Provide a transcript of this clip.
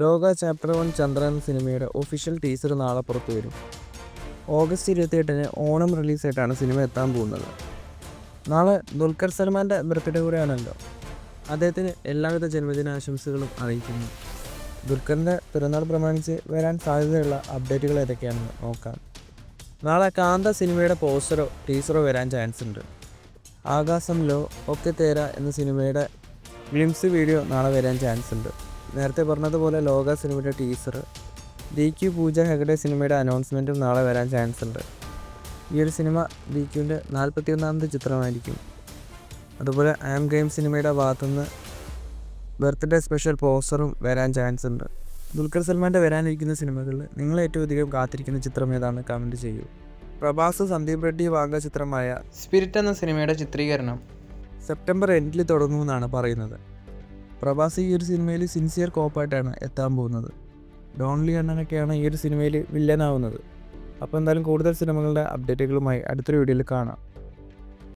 ലോക ചാപ്റ്റർ 1 ചന്ദ്ര എന്ന സിനിമയുടെ ഒഫീഷ്യൽ ടീസർ നാളെ പുറത്തു വരും. ഓഗസ്റ്റ് 28-ന് ഓണം റിലീസായിട്ടാണ് സിനിമ എത്താൻ പോകുന്നത്. നാളെ ദുൽഖർ സൽമാൻ്റെ ബർത്ത്ഡേ കൂടെയാണല്ലോ. അദ്ദേഹത്തിന് എല്ലാവിധ ജന്മദിനാശംസകളും അറിയിക്കുന്നു. ദുൽഖറിൻ്റെ പിറന്നാൾ പ്രമാണിച്ച് വരാൻ സാധ്യതയുള്ള അപ്ഡേറ്റുകൾ ഏതൊക്കെയാണെന്ന് നോക്കാം. നാളെ കാന്ത സിനിമയുടെ പോസ്റ്ററോ ടീസറോ വരാൻ ചാൻസ് ഉണ്ട്. ആകാശംലോ ഒക്കെ തേര എന്ന സിനിമയുടെ ഗ്ലിംസ് വീഡിയോ നാളെ വരാൻ ചാൻസ് ഉണ്ട്. നേരത്തെ പറഞ്ഞതുപോലെ ലോക സിനിമയുടെ ടീസർ, DQ പൂജ ഹെഗഡെ സിനിമയുടെ അനൗൺസ്മെൻറ്റും നാളെ വരാൻ ചാൻസ് ഉണ്ട്. ഈ ഒരു സിനിമ DQൻ്റെ 41ാമത്തെ ചിത്രമായിരിക്കും. അതുപോലെ ആം ഗെയിം സിനിമയുടെ ഭാഗത്തുനിന്ന് ബർത്ത്ഡേ സ്പെഷ്യൽ പോസ്റ്ററും വരാൻ ചാൻസ് ഉണ്ട്. ദുൽഖർ സൽമാൻ്റെ വരാനിരിക്കുന്ന സിനിമകളിൽ നിങ്ങൾ ഏറ്റവും അധികം കാത്തിരിക്കുന്ന ചിത്രം ഏതാണ്? കമൻറ്റ് ചെയ്യൂ. പ്രഭാസ് സന്ദീപ് റെഡ്ഡി വാങ്ക ചിത്രമായ സ്പിരിറ്റ് എന്ന സിനിമയുടെ ചിത്രീകരണം സെപ്റ്റംബർ എൻഡിൽ തുടങ്ങുമെന്നാണ് പറയുന്നത്. പ്രഭാസ് ഈ ഒരു സിനിമയിൽ സിൻസിയർ കോപ്പായിട്ടാണ് എത്താൻ പോകുന്നത്. ഡോൺലി അണ്ണനൊക്കെയാണ് ഈ ഒരു സിനിമയിൽ വില്ലനാവുന്നത്. അപ്പോൾ എന്തായാലും കൂടുതൽ സിനിമകളുടെ അപ്ഡേറ്റുകളുമായി അടുത്തൊരു വീഡിയോയിൽ കാണാം.